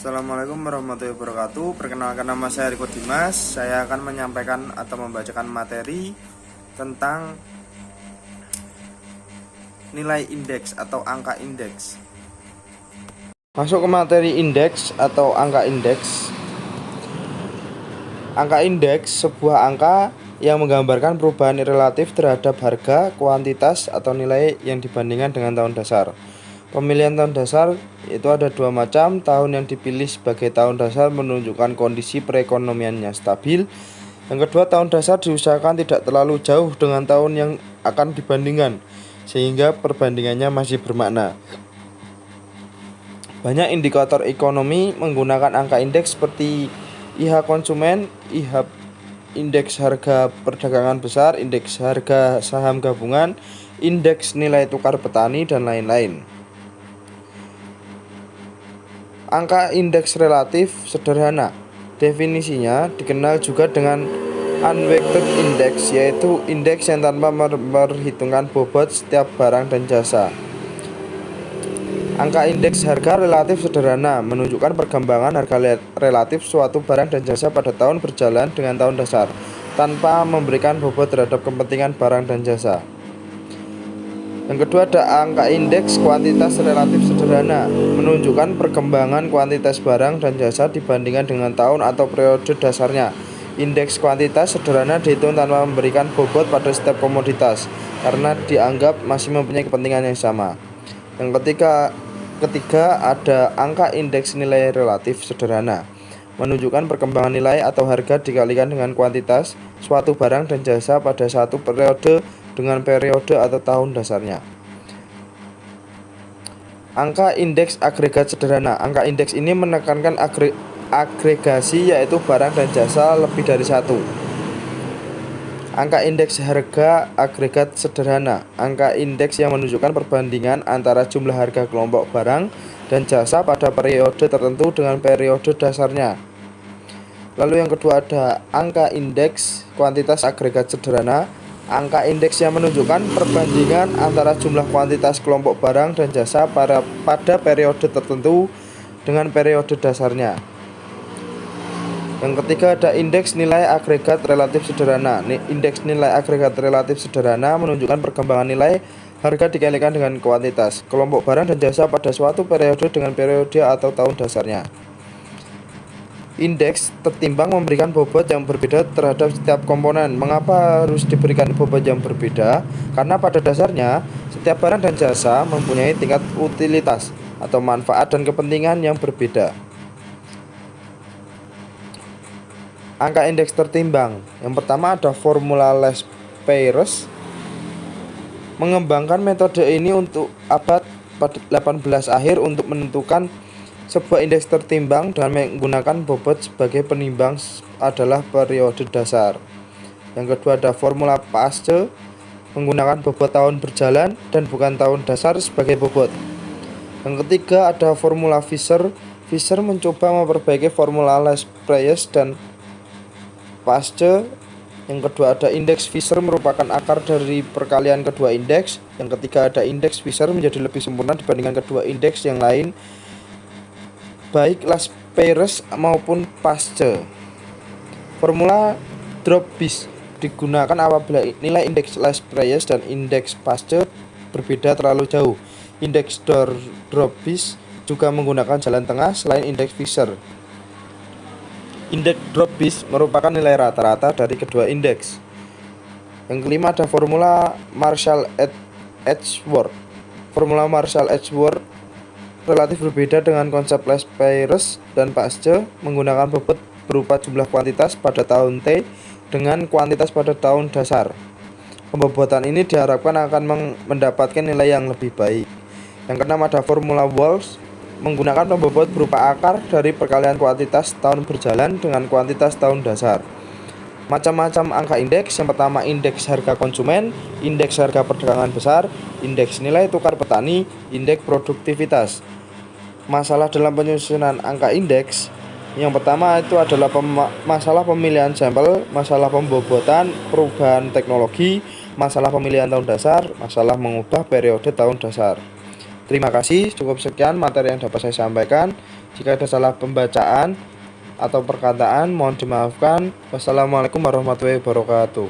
Assalamualaikum warahmatullahi wabarakatuh. Perkenalkan, nama saya Riko Dimas. Saya akan menyampaikan atau membacakan materi tentang nilai indeks atau angka indeks. Masuk ke materi indeks atau angka indeks. Angka indeks sebuah angka yang menggambarkan perubahan relatif terhadap harga, kuantitas, atau nilai yang dibandingkan dengan tahun dasar. Pemilihan tahun dasar itu ada dua macam. Tahun yang dipilih sebagai tahun dasar menunjukkan kondisi perekonomiannya stabil. Yang kedua, tahun dasar diusahakan tidak terlalu jauh dengan tahun yang akan dibandingkan, sehingga perbandingannya masih bermakna. Banyak indikator ekonomi menggunakan angka indeks seperti IH konsumen, indeks harga perdagangan besar, indeks harga saham gabungan, indeks nilai tukar petani, dan lain-lain. Angka indeks relatif sederhana, definisinya dikenal juga dengan unweighted index, yaitu indeks yang tanpa memperhitungkan bobot setiap barang dan jasa. Angka indeks harga relatif sederhana menunjukkan perkembangan harga relatif suatu barang dan jasa pada tahun berjalan dengan tahun dasar, tanpa memberikan bobot terhadap kepentingan barang dan jasa. Yang kedua, ada angka indeks kuantitas relatif sederhana, menunjukkan perkembangan kuantitas barang dan jasa dibandingkan dengan tahun atau periode dasarnya. Indeks kuantitas sederhana dihitung tanpa memberikan bobot pada setiap komoditas, karena dianggap masih mempunyai kepentingan yang sama. Yang ketiga ada angka indeks nilai relatif sederhana, menunjukkan perkembangan nilai atau harga dikalikan dengan kuantitas suatu barang dan jasa pada satu periode dengan periode atau tahun dasarnya. Angka indeks agregat sederhana. Angka indeks ini menekankan agregasi, yaitu barang dan jasa lebih dari satu. Angka indeks harga agregat sederhana. Angka indeks yang menunjukkan perbandingan antara jumlah harga kelompok barang dan jasa pada periode tertentu dengan periode dasarnya. Lalu yang kedua ada angka indeks kuantitas agregat sederhana. Angka indeks yang menunjukkan perbandingan antara jumlah kuantitas kelompok barang dan jasa pada periode tertentu dengan periode dasarnya. Yang ketiga ada indeks nilai agregat relatif sederhana. Indeks nilai agregat relatif sederhana menunjukkan perkembangan nilai harga dikalikan dengan kuantitas kelompok barang dan jasa pada suatu periode dengan periode atau tahun dasarnya. Indeks tertimbang memberikan bobot yang berbeda terhadap setiap komponen. Mengapa harus diberikan bobot yang berbeda? Karena pada dasarnya setiap barang dan jasa mempunyai tingkat utilitas atau manfaat dan kepentingan yang berbeda. Angka indeks tertimbang. Yang pertama ada formula Less-Peyres. Mengembangkan metode ini untuk abad 18 akhir untuk menentukan sebuah indeks tertimbang dengan menggunakan bobot sebagai penimbang adalah periode dasar. Yang kedua ada formula Paasche, menggunakan bobot tahun berjalan dan bukan tahun dasar sebagai bobot. Yang ketiga ada formula Fisher. Fisher mencoba memperbaiki formula Less-Peyres dan Paasche. Yang kedua ada indeks Fisher, merupakan akar dari perkalian kedua indeks. Yang ketiga ada indeks Fisher menjadi lebih sempurna dibandingkan kedua indeks yang lain, baik Less-Peyres maupun Paasche. Formula Drop-Bees digunakan apabila nilai indeks Less-Peyres dan indeks Paasche berbeda terlalu jauh. Indeks Drop-Bees juga menggunakan jalan tengah selain indeks Fisher. Indeks Drop-Bees merupakan nilai rata-rata dari kedua indeks. Yang kelima ada formula Marshall-Edgeworth. Formula Marshall-Edgeworth relatif berbeda dengan konsep Less-Peyres dan Paasche, menggunakan bobot berupa jumlah kuantitas pada tahun T dengan kuantitas pada tahun dasar. Pembobotan ini diharapkan akan mendapatkan nilai yang lebih baik. Yang keenam ada formula Walsh, menggunakan pembobot berupa akar dari perkalian kuantitas tahun berjalan dengan kuantitas tahun dasar. Macam-macam angka indeks. Yang pertama indeks harga konsumen, indeks harga perdagangan besar, indeks nilai tukar petani, indeks produktivitas. Masalah dalam penyusunan angka indeks. Yang pertama itu adalah masalah pemilihan sampel, masalah pembobotan, perubahan teknologi, masalah pemilihan tahun dasar, masalah mengubah periode tahun dasar. Terima kasih, cukup sekian materi yang dapat saya sampaikan. Jika ada salah pembacaan atau perkataan, mohon dimaafkan. Wassalamualaikum warahmatullahi wabarakatuh.